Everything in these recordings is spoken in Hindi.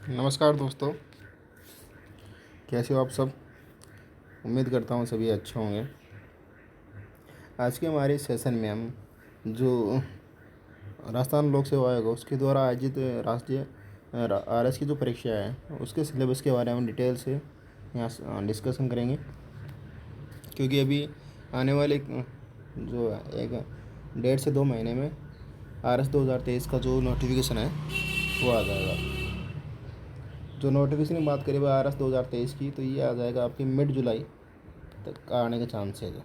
नमस्कार दोस्तों, कैसे हो आप सब। उम्मीद करता हूँ सभी अच्छे होंगे। आज के हमारे सेशन में हम जो राजस्थान लोक सेवा आयोग है, उसके द्वारा आयोजित राष्ट्रीय आरएस की जो परीक्षा है उसके सिलेबस के बारे में डिटेल से यहाँ डिस्कशन करेंगे। क्योंकि अभी आने वाले जो एक 1.5 से 2 महीने में आरएस 2023 का जो नोटिफिकेशन है वो आ जाएगा। जो नोटिफिकेशन की बात करें आर एस 2023 की, तो ये आ जाएगा आपकी मिड जुलाई तक आने के चांसेस है।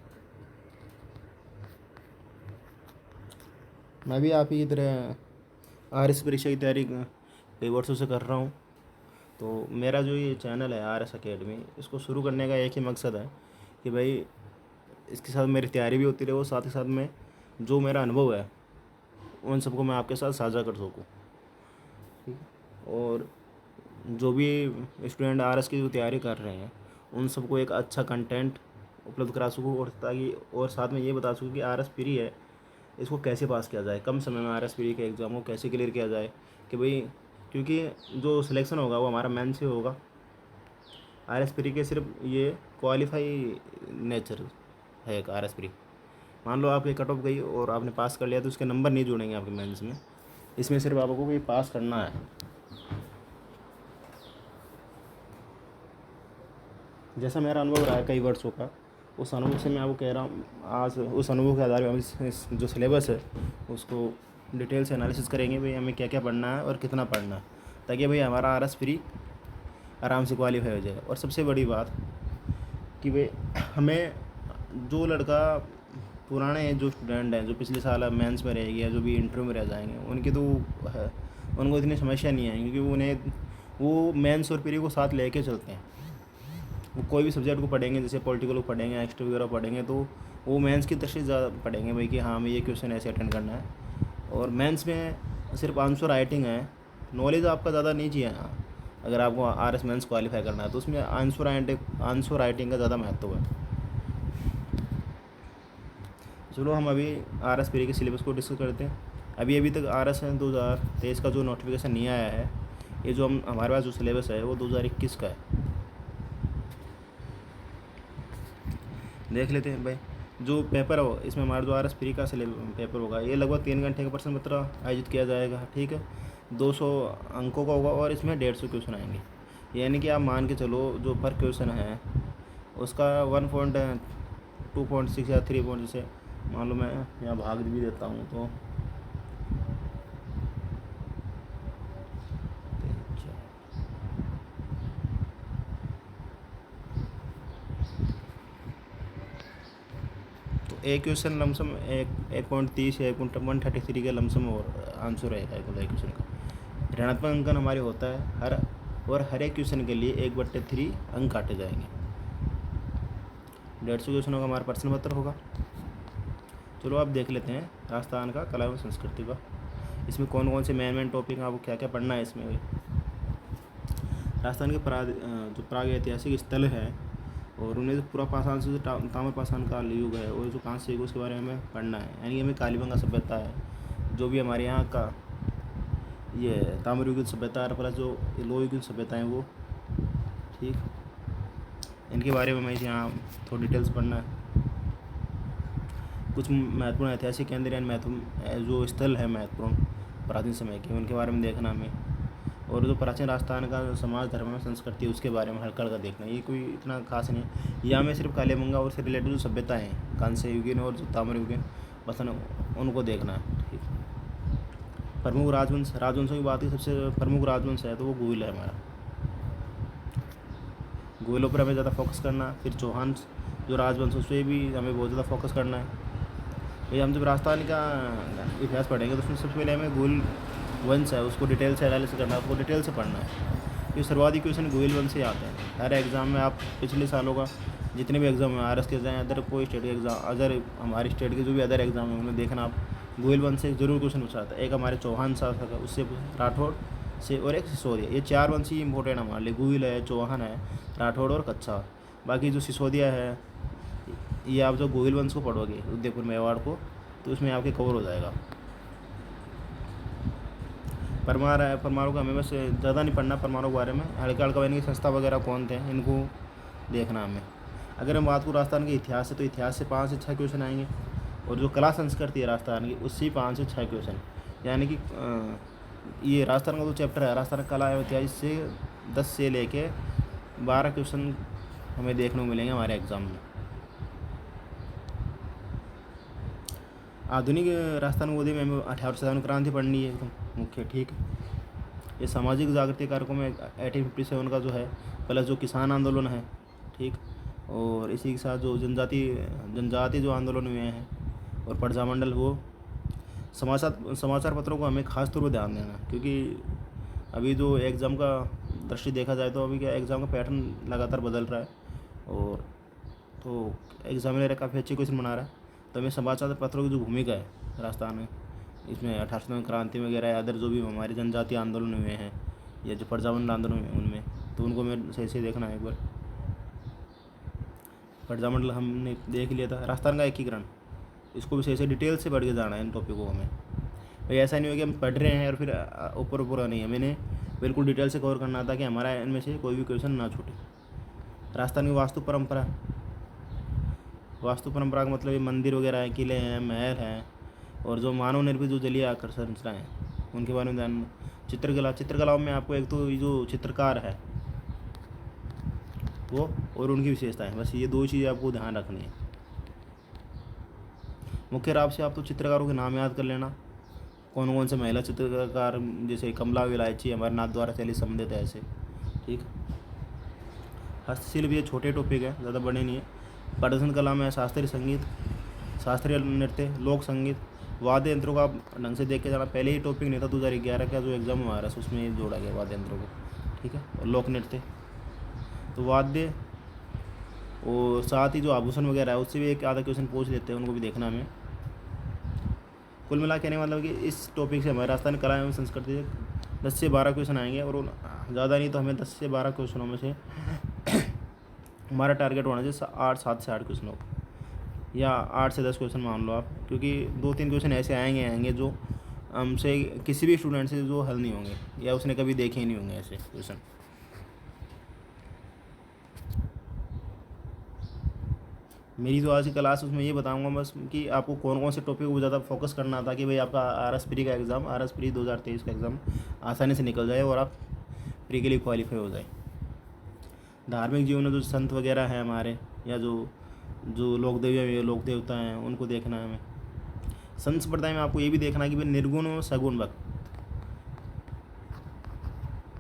मैं भी आप ही की तरह आर एस परीक्षा की तैयारी कई वर्षों से कर रहा हूँ। तो मेरा जो ये चैनल है आर एस अकेडमी, इसको शुरू करने का एक ही मकसद है कि भाई इसके साथ मेरी तैयारी भी होती रहे, वो साथ ही साथ में जो मेरा अनुभव है उन सबको मैं आपके साथ साझा कर सकूँ। ठीक है। और जो भी स्टूडेंट आर एस की जो तैयारी कर रहे हैं उन सबको एक अच्छा कंटेंट उपलब्ध करा सकूँ, और साथ में ये बता सकूँ कि आर एस प्री है, इसको कैसे पास किया जाए, कम समय में आर एस प्री के एग्ज़ाम को कैसे क्लियर किया जाए। कि भाई क्योंकि जो सिलेक्शन होगा वो हमारा मेन से होगा। आर एस प्री के सिर्फ ये क्वालिफाई नेचर है एक आर एस प्री। मान लो आपकी कट ऑफ गई और आपने पास कर लिया तो उसके नंबर नहीं जुड़ेंगे आपके मेंस में। इसमें सिर्फ आपको कोई पास करना है। जैसा मेरा अनुभव रहा है कई वर्षों का, उस अनुभव से मैं आपको कह रहा हूँ। आज उस अनुभव के आधार पर हम इस जो सिलेबस है उसको डिटेल से एनालिसिस करेंगे भाई हमें क्या क्या पढ़ना है और कितना पढ़ना है, ताकि भाई हमारा आर एस फ्री आराम से क्वालिफाई हो जाए। और सबसे बड़ी बात कि भाई हमें जो लड़का पुराने जो स्टूडेंट हैं जो पिछले साल मेंस में रह गया, जो भी इंटरव्यू में रह जाएंगे, उनकी तो है उनको इतनी समस्या नहीं आएगी, क्योंकि वो मेंस और प्री को साथ लेके चलते हैं। वो कोई भी सब्जेक्ट को पढ़ेंगे, जैसे पॉलिटिकल को पढ़ेंगे, एक्स्ट्रा वगैरह पढ़ेंगे, तो वो मेंस की तरफ से ज़्यादा पढ़ेंगे भाई कि हाँ हमें ये क्वेश्चन ऐसे अटेंड करना है। और मेंस में सिर्फ आंसर राइटिंग है, नॉलेज आपका ज़्यादा नहीं चाहिए। हाँ, अगर आपको आर एस मेंस क्वालिफाई करना है तो उसमें आंसर राइटिंग का ज़्यादा महत्व है। चलो हम अभी आर एस प्री के सिलेबस को डिस्कस करते हैं। अभी तक आर एस 2023 का जो नोटिफिकेशन नहीं आया है, ये जो हमारे पास जो सिलेबस है वो 2021 का है। देख लेते हैं भाई। जो पेपर हो इसमें हमारा जो आर एस प्री का पेपर होगा, ये लगभग 3 घंटे का प्रश्न पत्र आयोजित किया जाएगा। ठीक है, 200 अंकों का होगा और इसमें 150 क्वेश्चन आएंगे। यानी कि आप मान के चलो जो पर क्वेश्चन है उसका 1.2.6 या 3 पॉइंट, जैसे मान लो मैं यहाँ भाग भी देता हूँ तो एक क्वेश्चन लमसम 1.30 या 1.133 के लमसम और आंसर रहेगा एक क्वेश्चन का। ऋणात्मक अंकन हमारे होता है हर एक क्वेश्चन के लिए 1/3 अंक काटे जाएंगे। 150 क्वेश्चनों का हमारा प्रश्न पत्र होगा। चलो आप देख लेते हैं राजस्थान का कला एवं संस्कृति का, इसमें कौन कौन से मेन टॉपिक आपको क्या क्या पढ़ना है। इसमें राजस्थान के जो प्राग ऐतिहासिक स्थल है और उन्हें जो पूरा पाषाण से ताम्र पाषाण काल युग है और जो कांस्य युग, उसके बारे में हमें पढ़ना है। यानी हमें कालीबंगा सभ्यता है, जो भी हमारे यहाँ का ये ताम्र युगीन सभ्यता है, प्लस जो लोह युगीन सभ्यता है वो। ठीक, इनके बारे में हमें यहाँ थोड़ी डिटेल्स पढ़ना है। कुछ महत्वपूर्ण ऐतिहासिक केंद्र यानी महत्वपूर्ण जो स्थल है महत्वपूर्ण प्राचीन समय के, उनके बारे में देखना हमें। और जो प्राचीन राजस्थान का समाज धर्म में संस्कृति उसके बारे में हल्का हल्का देखना। ये कोई इतना खास नहीं, यहाँ में सिर्फ कालीबंगा और से रिलेटेड जो सभ्यता हैं कांस्य युगीन और जो ताम्र युगीन बस उनको देखना है। ठीक, प्रमुख राजवंशों की बात की, सबसे प्रमुख राजवंश है तो वो गुहिल है हमारा। गुहिलों पर हमें ज़्यादा फोकस करना है। फिर चौहान जो राजवंश उस पर भी हमें बहुत ज़्यादा फोकस करना है। भाई हम जब राजस्थान का इतिहास पढ़ेंगे तो उसमें सबसे पहले हमें गुहिल वंश है उसको डिटेल से एनालिसिस करना है, उसको डिटेल से पढ़ना है। ये सर्वाधिक क्वेश्चन गुहिल वंश से आते हैं हर एग्ज़ाम में। आप पिछले सालों का जितने भी एग्ज़ाम हैं आर एस के जाएँ, अदर कोई स्टेट के एग्ज़ाम, अदर हमारी स्टेट के जो भी अदर एग्ज़ाम है उन्हें देखना आप, गुहिल वंश से ज़रूर क्वेश्चन पूछा था। एक हमारे चौहान शासक है उससे, राठौड़ से, और एक सिसोदिया। ये 4 वंश ही इंपॉर्टेंट है हमारे लिए। गुहिल है, चौहान है, राठौड़ और कच्छा। बाकी जो सिसोदिया है, ये आप जो गुहिल वंश को पढ़ोगे उदयपुर मेवाड़ को, तो उसमें आपके कवर हो जाएगा। परमार है, परमारों का हमें बस ज़्यादा नहीं पढ़ना परमारों के बारे में, हल्का हल्का इनकी संस्था वगैरह कौन थे इनको देखना हमें। अगर हम बात करूँ राजस्थान के इतिहास से, तो इतिहास से 5 से 6 क्वेश्चन आएंगे, और जो कला संस्कृति है राजस्थान की उससे 5 से 6 क्वेश्चन, यानी कि ये राजस्थान का जो चैप्टर है राजस्थान कला एवं इतिहास से 10 से लेके 12 क्वेश्चन हमें देखने को मिलेंगे हमारे एग्ज़ाम में। आधुनिक राजस्थान गोदी में हमें 1857 क्रांति पढ़नी है एकदम मुख्य, ठीक है। ये सामाजिक जागृति कार्यक्रम में 1857 का जो है, प्लस जो किसान आंदोलन है, ठीक, और इसी के साथ जो जनजाति जो आंदोलन हुए हैं, और प्रजामंडल, वो समाचार पत्रों को हमें खास तौर पर ध्यान देना, क्योंकि अभी जो एग्ज़ाम का दृष्टि देखा जाए तो अभी क्या एग्ज़ाम का पैटर्न लगातार बदल रहा है, और तो एग्जामिनर काफ़ी अच्छे क्वेश्चन बना रहा है। तो हमें समाचार पत्रों की जो भूमिका है राजस्थान में, इसमें 1857 क्रांति वगैरह या अदर जो भी हमारे जनजातीय आंदोलन हुए हैं या जो प्रजामंडल आंदोलन हुए हैं उनमें, तो उनको हमें सही से देखना है। एक बार प्रजामंडल हमने देख लिया था, राजस्थान का एकीकरण, इसको भी सही से डिटेल से पढ़ के जाना है इन टॉपिकों को हमें। भाई ऐसा नहीं हो कि हम पढ़ रहे हैं और फिर ऊपर ऊपर नहीं है, मैंने बिल्कुल डिटेल से कवर करना था कि हमारा इनमें से कोई भी क्वेश्चन ना छूटे। राजस्थान की वास्तु परंपरा का मतलब ये मंदिर वगैरह हैं, किले हैं, महल हैं, और जो मानव निर्मित जो जलीय आकर्षण संरचनाएँ हैं उनके बारे में ध्यान। चित्रकलाओं में आपको एक तो ये जो चित्रकार है वो, और उनकी विशेषताएं, बस ये 2 चीज़ें आपको ध्यान रखनी है। मुख्य रूप से आप तो चित्रकारों के नाम याद कर लेना, कौन कौन से महिला चित्रकार, जैसे कमला विलायची, अमरनाथ द्वारा शैली संबंधित है ऐसे, ठीक। हस्तशिल्प ये छोटे टॉपिक है, ज़्यादा बड़े नहीं है। प्रदर्शन कला में शास्त्रीय संगीत, शास्त्रीय नृत्य, लोक संगीत, वाद्य यंत्रों का आप ढंग से देख के जाना। पहले ही टॉपिक नहीं था 2011 का जो एग्ज़ाम हमारा उसमें ये जोड़ा गया वाद्य यंत्रों को, ठीक है, और लोक नृत्य, तो वाद्य, और साथ ही जो आभूषण वगैरह है उससे भी एक आधा क्वेश्चन पूछ लेते हैं, उनको भी देखना हमें। कुल मिला कहने का मतलब कि इस टॉपिक से हमारे राजस्थान कला एवं संस्कृति से 10 से 12 क्वेश्चन आएंगे, और ज़्यादा नहीं तो हमें 10 से 12 क्वेश्चनों में से हमारा टारगेट होना चाहिए 7 से 8 क्वेश्चनों, या 8 से 10 क्वेश्चन मान लो आप, क्योंकि 2-3 क्वेश्चन ऐसे आएंगे जो हमसे किसी भी स्टूडेंट से जो हल नहीं होंगे, या उसने कभी देखे ही नहीं होंगे ऐसे क्वेश्चन। मेरी जो आज की क्लास उसमें ये बताऊंगा बस कि आपको कौन कौन से टॉपिक को ज़्यादा फोकस करना था, कि भाई आपका RS प्री का एग्ज़ाम, RS प्री 2023 का एग्ज़ाम आसानी से निकल जाए और आप प्री के लिए क्वालिफाई हो जाए। धार्मिक जीवन में जो संत वगैरह हैं हमारे, या जो लोक देवता हैं, उनको देखना है हमें। संत संप्रदाय में आपको ये भी देखना है कि भाई निर्गुण और सगुण भक्त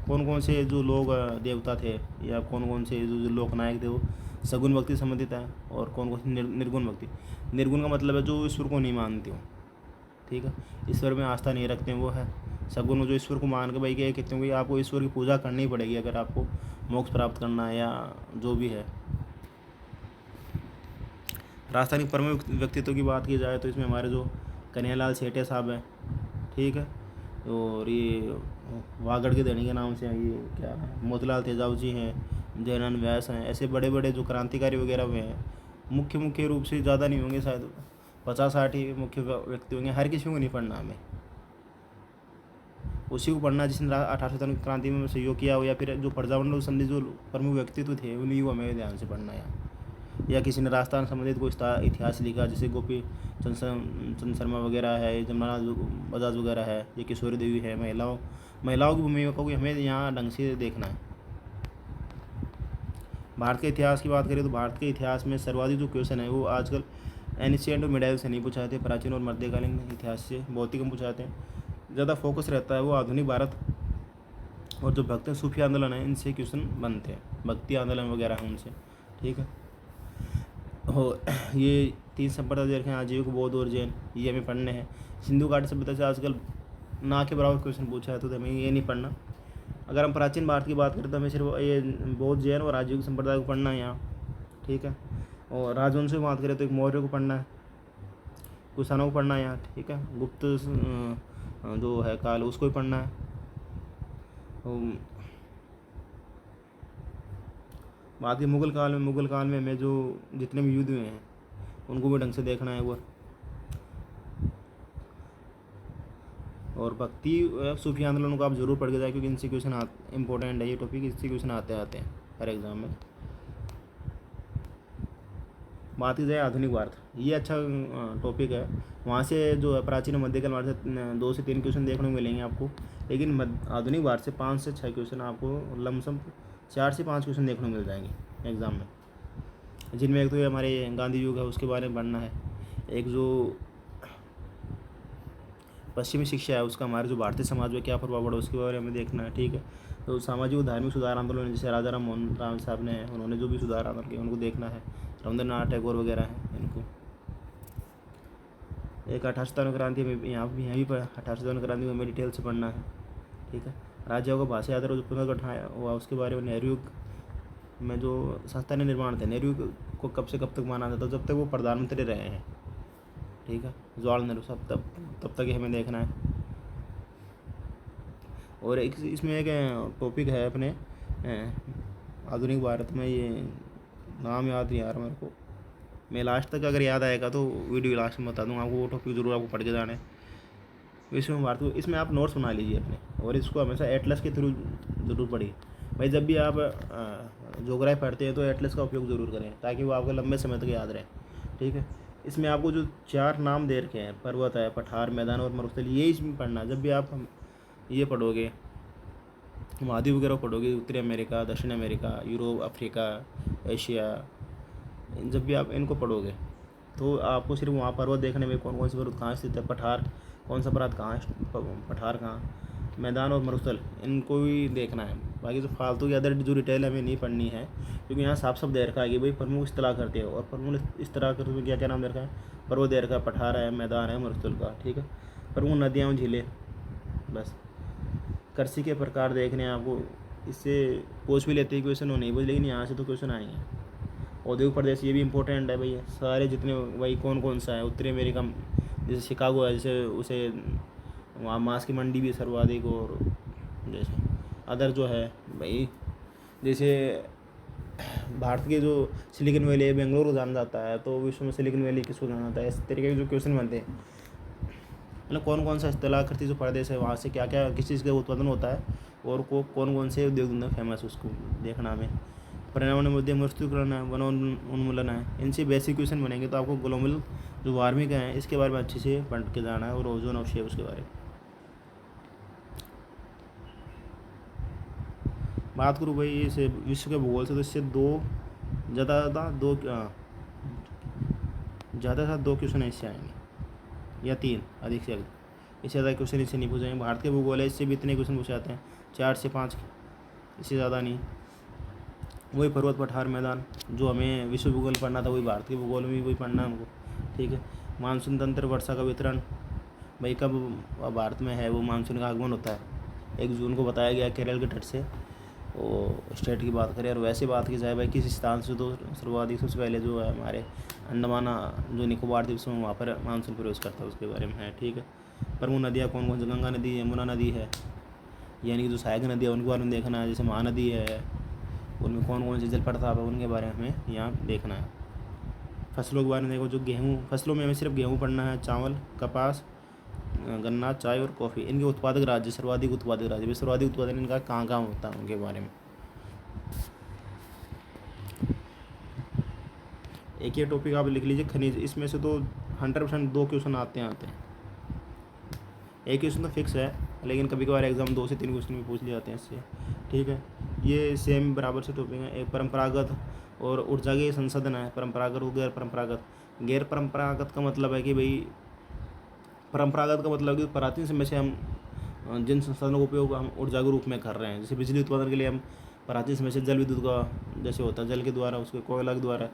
कौन कौन से जो लोग देवता थे, या कौन कौन से जो लोकनायक थे वो सगुण भक्ति संबंधित है, और कौन कौन से निर्गुण भक्ति। निर्गुण का मतलब है जो ईश्वर को नहीं मानते हो, ठीक है, ईश्वर में आस्था नहीं रखते हैं, वो है। सगुण जो ईश्वर को मान के भाई क्या कहते हैं कि आपको ईश्वर की पूजा करनी पड़ेगी अगर आपको मोक्ष प्राप्त करना है, या जो भी है। राजस्थान के प्रमुख व्यक्तित्व की बात की जाए तो इसमें हमारे जो कन्हैयालाल सेठिया साहब हैं, ठीक है, और ये वागड़ के धनी के नाम से ये क्या है, मोतीलाल तेजाब जी हैं, जयनंद व्यास हैं, ऐसे बड़े बड़े जो क्रांतिकारी वगैरह हुए हैं, मुख्य रूप से ज़्यादा नहीं होंगे, शायद 50-60 ही मुख्य व्यक्ति होंगे। हर किसी को नहीं पढ़ना हमें, उसी को पढ़ना जिसने 1857 क्रांति में सहयोग किया हो, या फिर जो प्रजामंडल संबंधी जो प्रमुख व्यक्तित्व थे उन्हीं को हमें ध्यान से पढ़ना है। या किसी ने राजस्थान संबंधित कोई इतिहास लिखा, जैसे गोपी चंद शर्मा वगैरह है, जमुना बजाज वगैरह है, ये किशोरी देवी है, महिलाओं की भूमिका को भी हमें यहाँ ढंग से देखना है। भारत के इतिहास की बात करें तो भारत के इतिहास में सर्वाधिक जो क्वेश्चन है वो आजकल एनिशिएंट और मिडाइवल से नहीं पूछा जाते, प्राचीन और मध्यकालीन इतिहास से बहुत ही कम पूछाते हैं। ज़्यादा फोकस रहता है वो आधुनिक भारत और जो भक्त सूफी आंदोलन है इनसे क्वेश्चन बनते हैं, भक्ति आंदोलन वगैरह हैं उनसे, ठीक है। और ये 3 संप्रदाय देखें, आजीविक, बौद्ध और जैन, ये हमें पढ़ने हैं। सिंधु घाटी सभ्यता से आजकल ना के बराबर क्वेश्चन पूछा है, तो हमें ये नहीं पढ़ना। अगर हम प्राचीन भारत की बात करें तो हमें सिर्फ ये बौद्ध, जैन और आजीविक संप्रदाय को पढ़ना है यहाँ, ठीक है। और राजवंश की बात करें तो एक मौर्य को पढ़ना है, कुषाणों को पढ़ना है यहाँ, ठीक है। गुप्त जो है काल उसको भी पढ़ना है। बाकी मुगल काल में हमें जो जितने भी युद्ध हुए हैं उनको भी ढंग से देखना है वो। और भक्ति सूफी आंदोलन को आप जरूर पढ़ के जाए, क्योंकि इनसे क्वेश्चन इंपॉर्टेंट है ये टॉपिक, इससे क्वेश्चन आते हैं हर एग्ज़ाम में। बात की जाए आधुनिक भारत, ये अच्छा टॉपिक है। वहाँ से जो है प्राचीन और मध्यकाल भारत से 2 से 3 क्वेश्चन देखने को मिलेंगे आपको, लेकिन आधुनिक भारत से 5 से 6 क्वेश्चन आपको लमसम 4 से 5 क्वेश्चन देखने को मिल जाएंगे एग्ज़ाम में, जिनमें एक तो ये हमारे गांधी युग है उसके बारे में पढ़ना है, एक जो पश्चिमी शिक्षा है उसका हमारे जो भारतीय समाज में क्या प्रभाव पड़ा उसके बारे में देखना है, ठीक है। तो सामाजिक और धार्मिक सुधार आंदोलन जैसे राजा राम मोहन राय साहब ने उन्होंने जो भी सुधार आंदोलन किए उनको देखना है, रविंद्रनाथ टैगोर वगैरह हैं इनको। एक 18 क्रांति में यहाँ भी पर 18 क्रांति में हमें डिटेल से पढ़ना है, ठीक है। राज्यों का भाषा यात्रा जो पुनर्गठन हुआ उसके बारे में, नेहरू युग में जो संस्था ने निर्माण थे, नेहरू युग को कब से कब तक माना जाता है, जब तक वो प्रधानमंत्री रहे हैं, ठीक है। जवाहरलाल नेहरू साहब तब तक ही हमें देखना है। और एक इसमें एक टॉपिक है अपने आधुनिक भारत में, ये नाम याद नहीं आ रहा मेरे को, मैं लास्ट तक अगर याद आएगा तो वीडियो लास्ट में बता दूँगा आपको, वो टॉपिक जरूर आपको पढ़ के जाना है। विश्व में भारत को, इसमें आप नोट्स बना लीजिए अपने, और इसको हमेशा एटलस के थ्रू ज़रूर पढ़िए भाई। जब भी आप ज्योग्राफी पढ़ते हैं तो एटलस का उपयोग ज़रूर करें, ताकि वो आपको लंबे समय तक याद रहे, ठीक है। इसमें आपको जो 4 नाम दे रखे हैं, पर्वत है, पठार, मैदान और मरुस्थल, ये इसमें पढ़ना। जब भी आप ये पढ़ोगे, महाद्वीप वगैरह पढ़ोगे, उत्तरी अमेरिका, दक्षिण अमेरिका, यूरोप, अफ्रीका, एशिया, जब भी आप इनको पढ़ोगे तो आपको सिर्फ वहाँ पर्वत देखने में, कौन कौन से पर्वत कहाँ स्थित है, पठार कौन सा पर्वत कहाँ, पठार कहाँ, मैदान और मरुस्थल, इनको भी देखना है। बाकी जो फालतू की अदर जो डिटेल हमें नहीं पढ़नी है, क्योंकि यहाँ साफ साफ दे रखा है कि भाई प्रमुख इस्तेलाह करते हैं, और प्रमुख इस्तेलाह करते हुए क्या क्या नाम दे रखा है, पर्वत दे रखा है, पठार है, मैदान है, मरुस्थल का, ठीक है। प्रमुख नदियाँ और झीलें, बस। कृषि के प्रकार देखने हैं आपको, इससे पूछ भी लेते हैं क्वेश्चन, हो नहीं पूछ, लेकिन यहाँ से तो क्वेश्चन आएंगे। औद्योगिक प्रदेश, ये भी इंपॉर्टेंट है भैया, सारे जितने भाई कौन कौन सा है, उत्तरी अमेरिका जैसे शिकागो है, जैसे उसे वहाँ मांस की मंडी भी सर्वाधिक, और जैसे अदर जो है भाई, जैसे भारत के जो सिलिकन वैली है बेंगलोर को जाना जाता है, तो विश्व में सिलिकन वैली किसको जाना जाता है, इस तरीके के जो क्वेश्चन बनते हैं, मतलब कौन कौन सा इस्तेलाकृति जो प्रदेश है वहाँ से क्या क्या किस चीज़ का उत्पादन होता है, और को कौन कौन से उद्योग धंधे फेमस, उसको देखना हमें। पर्यावरण मुद्दे, मरुस्थलीकरण है, वन उन्मूलन है, इनसे बेसिक क्वेश्चन बनेंगे। तो आपको ग्लोबल जो वार्मिंग है इसके बारे में अच्छे से पढ़ के जाना है, और ओजोन और शेप उसके बारे में बात करूँ भाई। इसे विश्व के भूगोल से तो इससे ज़्यादा से 2 क्वेश्चन इससे आएंगे, या 3 अधिक से अधिक, इससे ज़्यादा क्वेश्चन इससे नहीं पूछेंगे। भारत के भूगोल है, इससे भी इतने क्वेश्चन पूछे जाते हैं, 4 से 5, इससे ज़्यादा नहीं। वही पर्वत, पठार, मैदान जो हमें विश्व भूगोल पढ़ना था, वही भारत के भूगोल में भी वही पढ़ना है हमको, ठीक है। मानसून तंत्र, वर्षा का वितरण, भाई कब भारत में है वो मानसून का आगमन होता है, 1 जून को बताया गया केरल के तट से। वो स्टेट की बात करें, और वैसे बात की जाए भाई किस स्थान से, तो सर्वाधिक सबसे पहले जो है हमारे अंडमान जो निकोबार द्वीप समूह, वहाँ पर मानसून प्रवेश करता है, उसके बारे में है, ठीक है। प्रमुख नदियाँ कौन कौन सी, गंगा नदी, यमुना नदी है, यानी कि जो सहायक नदी है उनके बारे में देखना है, जैसे महानदी है, उनमें कौन कौन से जल प्रताप है उनके बारे में हमें यहाँ देखना है। फसलों के बारे में देखो, जो गेहूँ, फसलों में हमें सिर्फ गेहूँ पढ़ना है, चावल, कपास, गन्ना, चाय और कॉफ़ी, इनके उत्पादक राज्य, सर्वाधिक उत्पादक राज्य, सर्वाधिक उत्पादन इनका कहाँ कहाँ होता है उनके बारे में। एक ये टॉपिक आप लिख लीजिए, खनिज, इसमें से तो 100% 2 क्वेश्चन आते हैं। एक क्वेश्चन तो फिक्स है, लेकिन कभी कभार एग्जाम 2 से 3 क्वेश्चन भी पूछ लिए जाते हैं इससे, ठीक है। ये सेम बराबर से टॉपिक है। एक परंपरागत और ऊर्जा के संसाधन है, परंपरागत और गैर परंपरागत। गैर परंपरागत का मतलब है कि भाई, परंपरागत का मतलब कि प्राचीन समय से हम जिन संसाधनों का उपयोग हम ऊर्जा के रूप में कर रहे हैं, जैसे बिजली उत्पादन के लिए हम प्राचीन समय से जल विद्युत का जैसे होता है, जल के द्वारा, उसके कोयला के द्वारा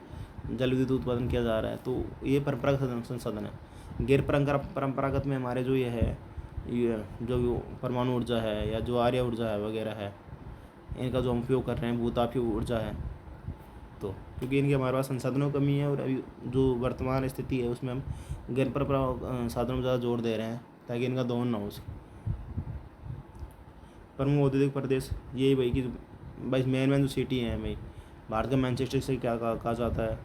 जल विद्युत उत्पादन किया जा रहा है, तो ये परंपरागत संसाधन है। गैर परंपरागत में हमारे जो ये जो परमाणु ऊर्जा है, या जो आर्य ऊर्जा है वगैरह है, इनका जो हम उपयोग कर रहे हैं, भूतापीय ऊर्जा है, तो क्योंकि इनकी हमारे पास संसाधनों की कमी है, और अभी जो वर्तमान स्थिति है उसमें हम गैर परंपरागत साधनों में ज़्यादा जोर दे रहे हैं, ताकि इनका दोहन ना हो सके। प्रमुख औद्योगिक प्रदेश, यही भाई कि भाई मेन जो सिटी हैं भाई, भारत का मैनचेस्टर से क्या कहा जाता है,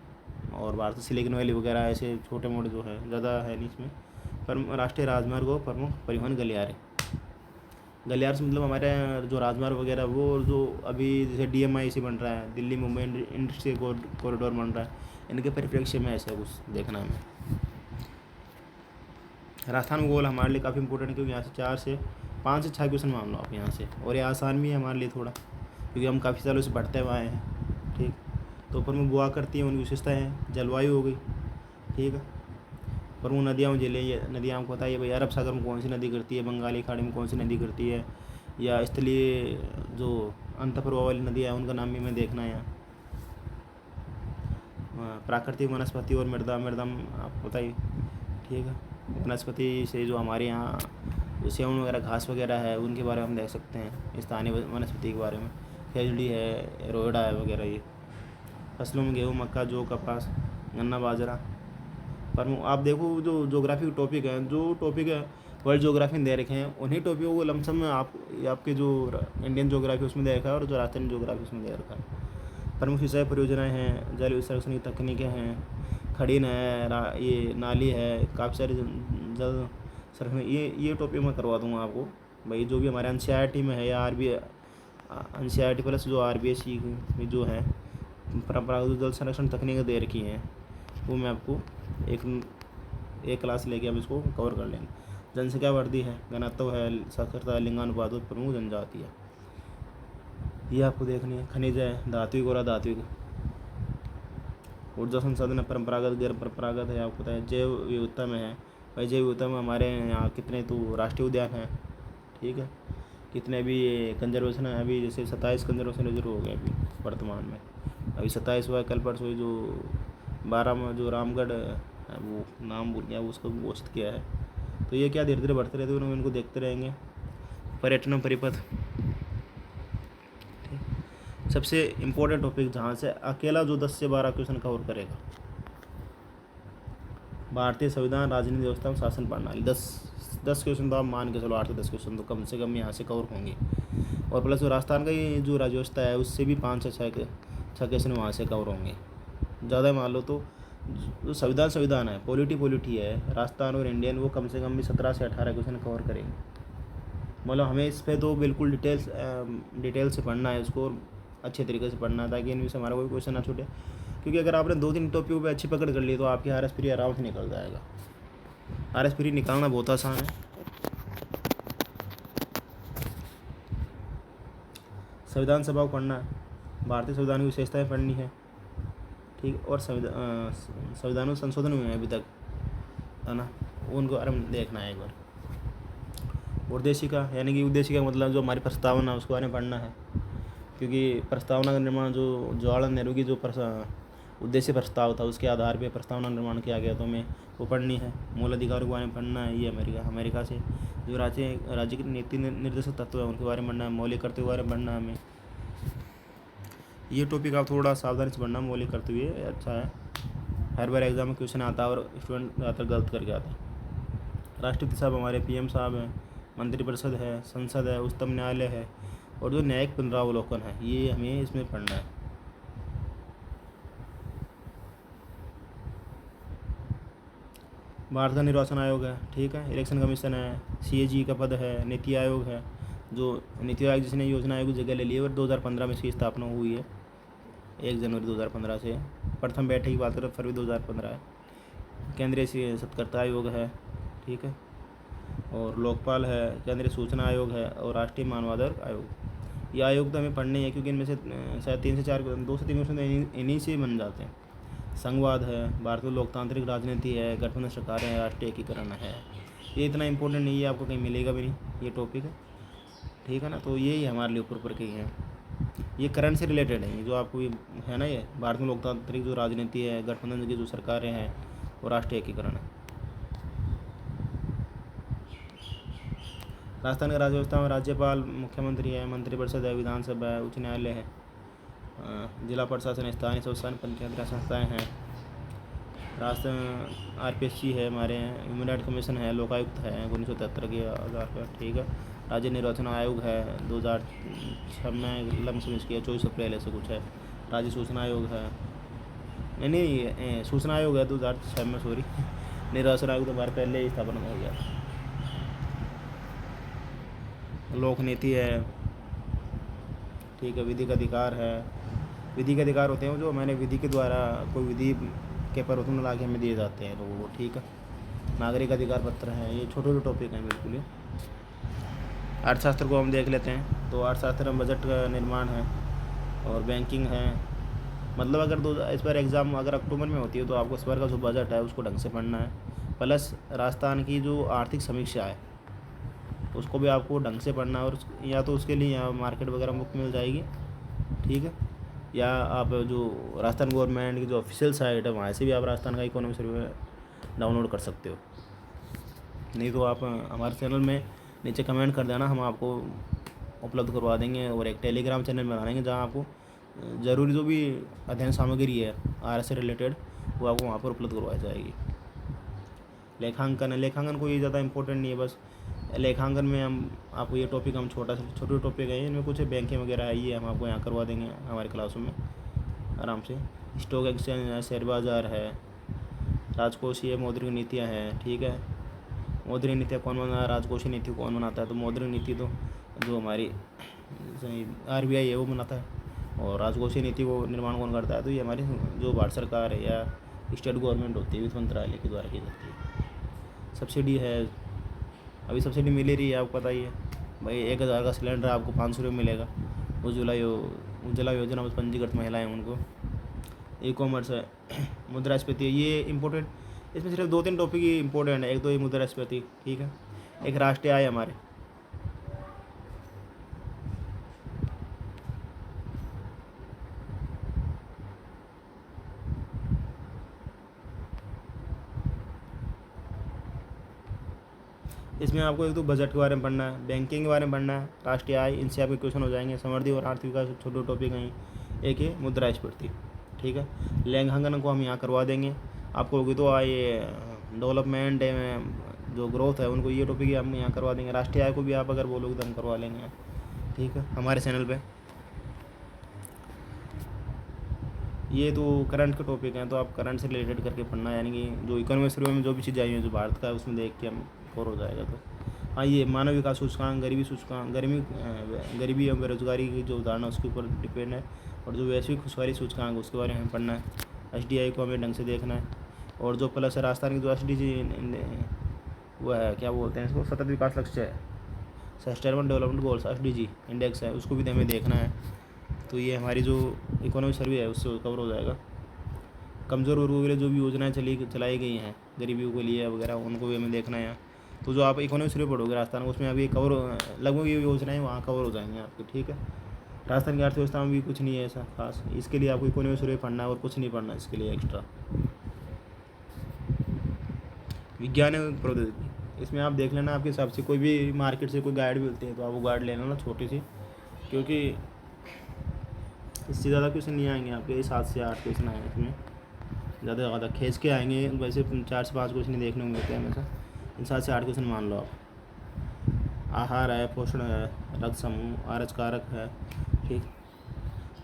और भारत सिलिकन वैली वगैरह ऐसे छोटे मोटे जो है, ज़्यादा है नहीं इसमें। पर राष्ट्रीय राजमार्ग और प्रमुख परिवहन गलियारे, गलियारे से मतलब हमारे जो राजमार्ग वगैरह, वो जो अभी जैसे DMIC बन रहा है, दिल्ली मुंबई इंडस्ट्रियल कॉरिडोर बन रहा है, इनके परिप्रेक्ष्य में ऐसा कुछ देखना है हमें। राजस्थान भूगोल हमारे लिए काफ़ी इंपॉर्टेंट है, क्योंकि यहाँ से 5 से 6 क्वेश्चन मान लो आप यहाँ से, और ये आसान भी है हमारे लिए थोड़ा, क्योंकि हम काफ़ी सालों से पढ़ते हुए आए हैं। ठीक, तो प्रमुख हुआ करती हैं, उनकी विशेषताएँ हैं, जलवायु हो गई। ठीक है, प्रमुख नदियाँ मुझे ले, ये नदियाँ आपको पता है भाई, अरब सागर में कौन सी नदी गिरती है, बंगाली खाड़ी में कौन सी नदी गिरती है, या स्थलीय जो अंत प्रवाह वाली नदियाँ हैं उनका नाम भी मैं देखना है यहाँ। प्राकृतिक वनस्पति और मृदा आपको पता ही। ठीक है, वनस्पति से जो हमारे यहाँ जो सेवन वगैरह घास वगैरह है उनके बारे में हम देख सकते हैं, स्थानीय वनस्पति के बारे में, खेजड़ी है, रोएड़ा है वगैरह। ये फसलों में गेहूँ, मक्का, जौ, कपास, गन्ना, बाजरा। पर आप देखो जो जोग्राफी टॉपिक है, जो टॉपिक है वर्ल्ड जोग्राफी में दे रखे हैं, उन्हीं टॉपिकों को लमसम में आपके जो इंडियन जोग्राफी उसमें दे रखा है, और जो राजस्थानी जोग्राफी उसमें दे रखा है। प्रमुख सिंचाई परियोजनाएँ हैं, जल संरक्षण की तकनीकें हैं, खड़ीन है, ये नाली है, काफ़ी सारी जल संरक्षण, ये टॉपिक मैं करवा दूँगा आपको भाई, जो भी हमारे NCERT में है, या NCERT प्लस जो RBSE में जो है परंपरागत जल संरक्षण तकनीकें दे रखी हैं, वो मैं आपको एक क्लास लेके हम इसको कवर कर लेंगे। जनसंख्या वृद्धि है, घनत्व है, साक्षरता है, लिंगानुपात, प्रमुख जनजाति है, ये आपको देखनी है। खनिज है, धात्विक और अधात्विक। ऊर्जा संसाधन है, परंपरागत, गैर परंपरागत है, आपको पता है। जैव विविधता में है भाई, जैव विविधता में हमारे यहाँ कितने तो राष्ट्रीय उद्यान हैं। ठीक है, कितने भी कंजर्वेशन है, अभी जैसे 27 कंजर्वेशन रिजर्व हो गए अभी वर्तमान में, अभी 27 हुआ है, कल परसों जो 12 में जो रामगढ़ है, वो नाम भूल गया, उसको घोषित किया है। तो ये क्या धीरे धीरे बढ़ते रहते हैं, इनको देखते रहेंगे। पर्यटन परिपथ सबसे इम्पोर्टेंट टॉपिक, जहाँ से अकेला जो 10 से 12 क्वेश्चन कवर करेगा। भारतीय संविधान, राजनीति व्यवस्था में शासन प्रणाली, 10 क्वेश्चन तो आप मान के चलो, 8 से 10 क्वेश्चन तो कम से कम यहाँ से कवर होंगे। और प्लस जो राजस्थान का ये जो राज्य व्यवस्था है, उससे भी 5 से 6 क्वेश्चन वहाँ से कवर होंगे। ज़्यादा मान लो तो जो संविधान है, पॉलिटी है, राजस्थान और इंडियन, वो कम से कम भी 17 से 18 क्वेश्चन कवर करेंगे। मतलब हमें इस पर तो बिल्कुल डिटेल से पढ़ना है, उसको अच्छे तरीके से पढ़ना है, ताकि इनमें से हमारा कोई क्वेश्चन ना छूटे। क्योंकि अगर आपने 2-3 टॉपिक पे अच्छी पकड़ कर ली, तो आपकी RS प्री आराम से निकल जाएगा। RS प्री निकालना बहुत आसान है। संविधान सभा को पढ़ना है, भारतीय संविधान की विशेषताएँ पढ़नी है। ठीक, और संविधान में संशोधन हुए हैं अभी तक, है ना, उनको बारे में देखना है एक बार। उद्देशिका, यानी कि उद्देशिका मतलब जो हमारी प्रस्तावना, उसके बारे में पढ़ना है। क्योंकि प्रस्तावना का निर्माण जो जवाहरलाल नेहरू की जो उद्देश्य प्रस्ताव था, उसके आधार पर प्रस्तावना निर्माण किया गया, तो हमें वो पढ़नी है। मूल अधिकारों के बारे में पढ़ना है। ये अमेरिका से जो राज्य की नीति निर्देशक तत्व है, उनके बारे में पढ़ना है। मौलिक कर्तव्य के बारे में पढ़ना है हमें। ये टॉपिक आप थोड़ा सावधानी से पढ़ना, मौलिक कर्तव्य अच्छा है, हर बार एग्जाम में क्वेश्चन आता है, और स्टूडेंट ज़्यादातर गलत करके आता है। राष्ट्रपति साहब हमारे PM साहब हैं, मंत्रिपरिषद है, संसद है, उच्चतम न्यायालय है, और जो न्यायिक पुनरावलोकन है, ये हमें इसमें पढ़ना है। भारत का निर्वाचन आयोग है, ठीक है, इलेक्शन कमीशन है, CAG का पद है, नीति आयोग है, जो नीति आयोग जिसने योजना आयोग की जगह ले ली है, और 2015 में इसकी स्थापना हुई है, 1 जनवरी 2015 से। प्रथम बैठक की बात करें फरवरी 2015 है। केंद्रीय सत्कर्ता आयोग है, ठीक है, और लोकपाल है, केंद्रीय सूचना आयोग है, और राष्ट्रीय मानवाधिकार आयोग। ये आयोग तो हमें पढ़ने हैं, क्योंकि इनमें से शायद 2 से 3 क्वेश्चन इन्हीं से बन जाते हैं। संघवाद है, भारतीय लोकतांत्रिक राजनीति है, गठबंधन सरकार है, राष्ट्रीय एकीकरण है। ये इतना इंपॉर्टेंट नहीं है, आपको कहीं मिलेगा भी नहीं ये टॉपिक है, ठीक है ना। तो यही हमारे लिए ऊपर के हैं, ये करंट से रिलेटेड है, जो आपको है ना, ये भारतीय लोकतांत्रिक जो राजनीति है, गठबंधन की जो सरकारें हैं, और राष्ट्रीय एकीकरण है। राजस्थान का राज्य व्यवस्था में राज्यपाल, मुख्यमंत्री है, मंत्रिपरिषद है, विधानसभा है, उच्च न्यायालय है, जिला प्रशासन, स्थानीय स्वशासन, पंचायत राज संस्थाएँ हैं, राष्ट्रीय RPSC है, हमारे ह्यूमन राइट कमीशन है, लोकायुक्त है 1973 के आधार पर, ठीक है। राज्य निर्वाचन आयोग है, 2006 में लमसम इसकी 24 अप्रैल ऐसे कुछ है। राज्य सूचना आयोग है, नहीं सूचना आयोग है 2006 में, सॉरी निर्वाचन आयोग तो बार पहले ही स्थापना हो गया। लोक नीति है, ठीक है, विधिक अधिकार है। विधिक अधिकार होते हैं जो मैंने विधि के द्वारा कोई विधि के प्रवर्तन ला के हमें दिए जाते हैं लोगों को, ठीक है। नागरिक अधिकार पत्र है, ये छोटे छोटे टॉपिक हैं बिल्कुल ये। अर्थशास्त्र को हम देख लेते हैं, तो अर्थशास्त्र में बजट का निर्माण है और बैंकिंग है। मतलब अगर दो इस बार एग्ज़ाम अगर अक्टूबर में होती है तो आपको इस बार का जो बजट है उसको ढंग से पढ़ना है, प्लस राजस्थान की जो आर्थिक समीक्षा है उसको भी आपको ढंग से पढ़ना है। और या तो उसके लिए यहाँ मार्केट वगैरह बुक मिल जाएगी, ठीक है, या आप जो राजस्थान गवर्नमेंट की जो ऑफिशियल साइट है वहाँ से भी आप राजस्थान का इकोनॉमी सर्वे डाउनलोड कर सकते हो। नहीं तो आप हमारे चैनल में नीचे कमेंट कर देना, हम आपको उपलब्ध करवा देंगे। और एक टेलीग्राम चैनल बना देंगे जहाँ आपको ज़रूरी जो भी अध्ययन सामग्री है आर से रिलेटेड वो आपको वहाँ पर उपलब्ध करवाई जाएगी। लेखांकन है, लेखांकन कोई ज़्यादा इंपॉर्टेंट नहीं है, बस लेखांकन में हम आपको ये टॉपिक हम छोटे टॉपिक है, इनमें कुछ बैंकिंग वगैरह है, ये हम आपको यहाँ करवा देंगे हमारी क्लासों में आराम से। स्टॉक एक्सचेंज है, शेयर बाज़ार है, राजकोषीय मौद्रिक नीतियाँ हैं, ठीक है। मौद्रिक नीतियाँ कौन बना, राजकोषीय नीति कौन बनाता है, तो मौद्रिक नीति तो जो हमारी RBI है वो बनाता है, और राजकोषीय नीति को निर्माण कौन करता है, तो ये हमारी जो भारत सरकार है या स्टेट गवर्नमेंट होती है, वित्त मंत्रालय के द्वारा की जाती है। सब्सिडी है, अभी सब्सिडी मिल ही रही है, आपको पता ही है भाई, 1000 का सिलेंडर आपको 500 रुपये मिलेगा। उज्ज्वला योजना में पंजीकृत महिलाएं उनको। ई कॉमर्स है, मुद्रास्फीति है, ये इम्पोर्टेंट, इसमें सिर्फ 2-3 टॉपिक ही इम्पोर्टेंट है। एक तो ये मुद्रास्फीति, ठीक है, एक राष्ट्रीय आय हमारे, इसमें आपको एक तो बजट के बारे में पढ़ना है, बैंकिंग के बारे में पढ़ना है, राष्ट्रीय आय, इनसे आपके क्वेश्चन हो जाएंगे। समृद्धि और आर्थिक विकास छोटे टॉपिक हैं, एक है मुद्रास्फीति, ठीक है। लेखांकन को हम यहाँ करवा देंगे आपको, तो ये डेवलपमेंट जो ग्रोथ है उनको ये टॉपिक हम यहाँ करवा देंगे। राष्ट्रीय आय को भी आप अगर बोलोगे तो हम करवा लेंगे, ठीक है, हमारे चैनल पे। ये तो करंट के टॉपिक हैं, तो आप करंट से रिलेटेड करके पढ़ना है, यानी कि जो इकोनॉमी सर्वे में जो भी चीज़ आई है जो भारत का है उसमें देख के हम कवर हो जाएगा। तो हाँ, ये मानव विकास सूचकांक, गरीबी सूचकांक, गरीबी और बेरोजगारी की जो उदाहरण है उसके ऊपर डिपेंड है। और जो वैश्विक खुशहाली सूचकांक उसके बारे में हमें पढ़ना है। SDI को हमें ढंग से देखना है। और जो प्लस राजस्थान की जो SDG वो है, क्या बोलते हैं इसको, सतत विकास लक्ष्य है, sustainable development goals SDG index है, उसको भी हमें देखना है। तो ये हमारी जो इकोनॉमिक सर्वे है उससे कवर हो जाएगा। कमज़ोर वर्गों के लिए जो भी योजनाएं चलाई गई हैं गरीबियों के लिए वगैरह, उनको भी हमें देखना है। तो जो आप इकोनॉमिक सर्वे पढ़ोगे राजस्थान को, उसमें अभी कवर लगभग ये योजनाएं वहाँ कवर हो जाएंगी आपकी, ठीक है। राजस्थान की अर्थव्यवस्था में भी कुछ नहीं है ऐसा खास, इसके लिए आपको इकोनॉमिक सर्वे पढ़ना है और कुछ नहीं पढ़ना इसके लिए एक्स्ट्रा। विज्ञान एवं प्रौद्योगिकी, इसमें आप देख लेना आपके हिसाब से, कोई भी मार्केट से कोई गाइड मिलती है तो आप वो गाइड लेना ना छोटी सी, क्योंकि इससे ज़्यादा क्वेश्चन नहीं आएंगे आपके, 7 से 8 क्वेश्चन आएंगे इसमें, ज़्यादा खींच के आएंगे। वैसे 4 से 5 क्वेश्चन देखने को मिलते हैं हमेशा, इन 7 से 8 क्वेश्चन मान लो आप। आहार है, पोषण है, रक्त समूह, आरज कारक है, ठीक।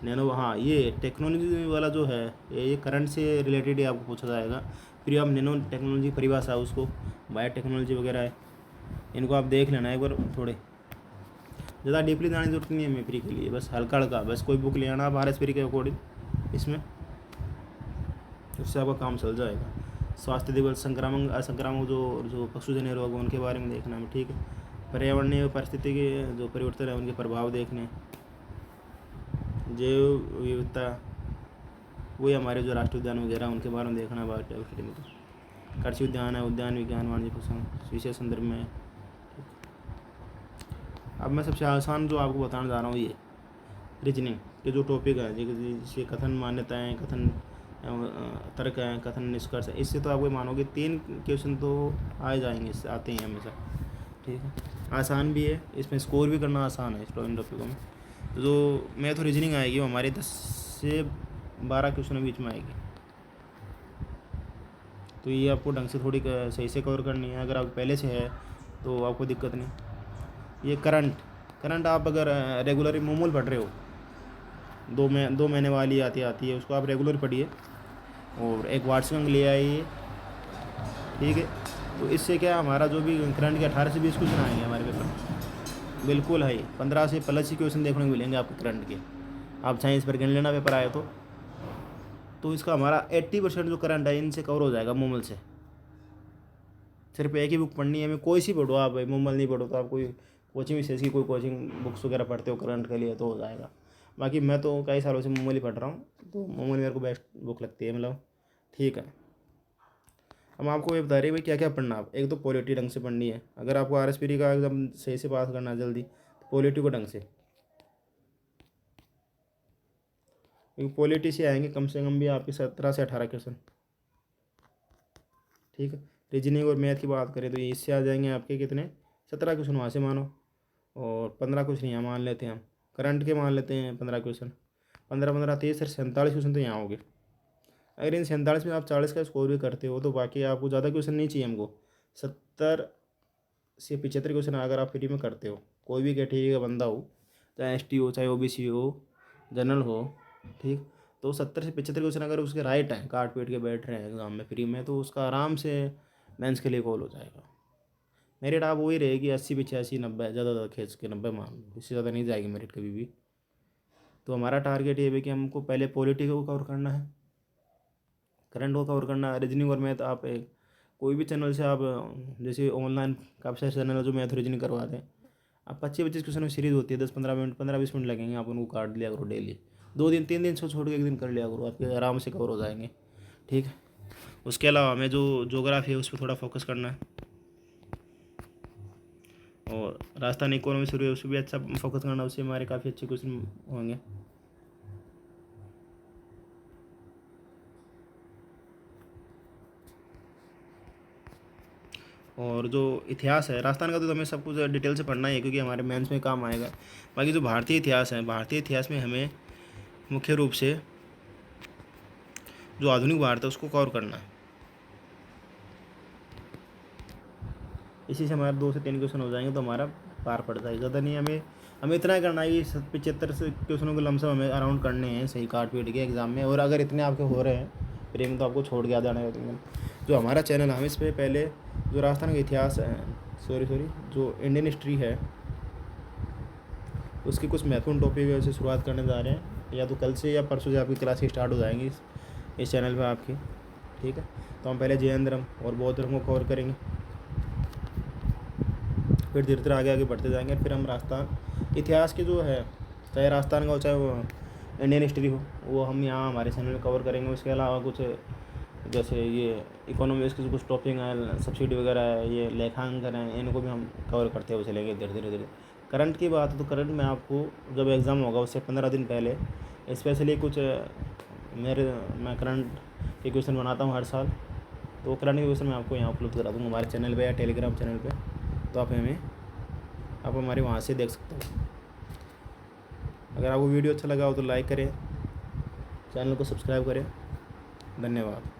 नैनो, हाँ, ये टेक्नोलॉजी वाला जो है ये करंट से रिलेटेड ही आपको पूछा जाएगा। फिर आप नैनो टेक्नोलॉजी परिभाषा है उसको, बायो टेक्नोलॉजी वगैरह है, इनको आप देख लेना एक बार। थोड़े ज़्यादा डीपली जाने की जरूरत नहीं है मेपरी के लिए, बस हल्का हल्का, बस कोई बुक ले आना आप RSPरी के अकॉर्डिंग इसमें, उससे आपका काम चल जाएगा। स्वास्थ्य देखभाल, संक्रामक असंक्रामक जो पशुजन्य रोग है उनके बारे में देखना है, ठीक है। पर्यावरणीय परिस्थिति के जो परिवर्तन है उनके प्रभाव देखने, जैव विविधता, वही हमारे जो राष्ट्रीय उद्यान वगैरह उनके बारे में देखना है बायोडाइवर्सिटी में। तो कृषि उद्यान है, उद्यान विज्ञान वाणिज्य पसंद विषय संदर्भ में। अब मैं सबसे आसान जो आपको बताने जा रहा हूँ, ये रीजनिंग के जो टॉपिक है, जैसे कथन मान्यताएँ, कथन तर्क हैं, कथन निष्कर्ष है, इससे तो आप कोई मानोगे 3 क्वेश्चन तो आ जाएंगे, इससे आते हैं हमेशा, ठीक है। आसान भी है, इसमें स्कोर भी करना आसान है इस टॉपिकों में। तो जो मैथ और रीजनिंग आएगी वो हमारे 10 से 12 क्वेश्चन के बीच में आएगी। तो ये आपको ढंग से थोड़ी सही से कवर करनी है। अगर आप पहले से है तो आपको दिक्कत नहीं। ये करंट आप अगर रेगुलर मामूल पढ़ रहे हो, 2 महीने वाली आती है, उसको आप रेगुलर पढ़िए और एक वार्षिक अंक ले आइए, ठीक है। तो इससे क्या हमारा जो भी करंट के 18 से 20 क्वेश्चन आएंगे हमारे पेपर, बिल्कुल है, 15 से प्लस ही क्वेश्चन देखने को मिलेंगे आपको करंट के। आप साइंस पर गिन लेना पेपर आए तो इसका हमारा 80% जो करंट है इनसे कवर हो जाएगा मोमल से। सिर्फ एक ही बुक पढ़नी है हमें, कोई सी पढ़ो आप भाई, मोमल नहीं पढ़ो तो आप कोई कोचिंग विशेष की कोई कोचिंग बुक्स वगैरह पढ़ते हो करंट के लिए तो हो जाएगा। बाकी मैं तो कई सालों से मोमल ही पढ़ रहा हूँ, तो मोमल मेरे को बेस्ट बुक लगती है, मतलब ठीक है। हम आपको ये बता रहे हैं भाई क्या क्या पढ़ना आप। एक तो पॉलिटी ढंग से पढ़नी है, अगर आपको RSPD का एकदम सही से पास करना है जल्दी तो पॉलिटी को ढंग से, क्योंकि पॉलिटी से आएंगे कम से कम भी आपके 17 से 18 क्वेश्चन, ठीक है। रीजनिंग और मैथ की बात करें तो इससे आ जाएंगे आपके कितने, 17 क्वेश्चन वहाँ से मानो, और 15 क्वेश्चन यहाँ मान लेते हैं हम, करंट के मान लेते हैं 15 क्वेश्चन, 15 30 सर 47 क्वेश्चन तो यहाँ हो गए। अगर इन 47 में आप 40 का स्कोर भी करते हो तो बाकी आपको ज़्यादा क्वेश्चन नहीं चाहिए हमको, 70 से 75 क्वेश्चन अगर आप फ्री में करते हो, कोई भी कैटेगरी का बंदा हो, चाहे ST हो, चाहे OBC हो, जनरल हो, ठीक, तो 70 से 75 क्वेश्चन अगर उसके राइट हैं, काट पीट के बैठ रहे हैं एग्ज़ाम में फ्री में, तो उसका आराम से मेंस के लिए कॉल हो जाएगा। मेरिट आप वही रहेगी 80 85 90, ज़्यादा खींच के 90 मान लो, इससे ज़्यादा नहीं जाएगी मेरिट कभी भी। तो हमारा टारगेट ये है कि हमको पहले पॉलिटी को कवर करना है, करंट को कवर करना है, रीजनिंग और मैथ। आप एक कोई भी चैनल से आप, जैसे ऑनलाइन काफ़ी सारे चैनल है जो मैथ रीजनिंग करवाते हैं, आप 25-25 क्वेश्चन की सीरीज़ होती है, 10-15 मिनट 15-20 मिनट लगेंगे, आप उनको काट लिया करो डेली, 2 दिन 3 दिन छोड़ के एक दिन कर लिया करो, आपके आराम से कवर हो जाएंगे, ठीक है। उसके अलावा हमें जो ज्योग्राफी है उस पर थोड़ा फोकस करना है, और राजस्थान इकोनॉमी शुरू है उस पर भी अच्छा फोकस करना, उससे हमारे काफ़ी अच्छे क्वेश्चन होंगे। और जो इतिहास है राजस्थान का तो हमें सब कुछ डिटेल से पढ़ना ही है, क्योंकि हमारे मेंस में काम आएगा। बाकी जो भारतीय इतिहास है, भारतीय इतिहास में हमें मुख्य रूप से जो आधुनिक भारत है उसको कवर करना है। इसी से हमारे 2 से 3 क्वेश्चन हो जाएंगे तो हमारा पार पड़ जाएगा, ज़्यादा नहीं। हमें इतना ही करना है कि 75 से क्वेश्चनों के लमसम हमें अराउंड करने हैं सही काट पीट के एग्ज़ाम में। और अगर इतने आपके हो रहे हैं फ्री में तो आपको छोड़ के आ जाना है। जो हमारा चैनल है हम इस पर पहले जो राजस्थान का इतिहास है, सॉरी जो इंडियन हिस्ट्री है उसकी कुछ महत्वपूर्ण टॉपिक से शुरुआत करने जा रहे हैं, या तो कल से या परसों से आपकी क्लास स्टार्ट हो जाएंगी इस चैनल पर आपकी, ठीक है। तो हम पहले जैन धर्म और बौद्ध धर्म को कवर करेंगे, फिर धीरे धीरे आगे आगे बढ़ते जाएंगे। फिर हम राजस्थान इतिहास के जो है, चाहे राजस्थान का हो चाहे वो इंडियन हिस्ट्री हो, वो हम यहाँ हमारे चैनल में कवर करेंगे। उसके अलावा कुछ जैसे ये इकोनॉमिक्स के कुछ टॉपिक हैं, सब्सिडी वगैरह है, ये लेखांकन है, इनको भी हम कवर करते हुए चलेंगे धीरे धीरे। करंट की बात है तो करंट में आपको जब एग्ज़ाम होगा उससे 15 दिन पहले स्पेशली कुछ मैं करंट के क्वेश्चन बनाता हूँ हर साल, तो करंट के क्वेश्चन मैं आपको यहाँ उपलब्ध करा दूँगा हमारे चैनल पे या टेलीग्राम चैनल पे, तो आप हमारे वहाँ से देख सकते हो। अगर आपको वीडियो अच्छा लगा हो तो लाइक करें, चैनल को सब्सक्राइब करें। धन्यवाद।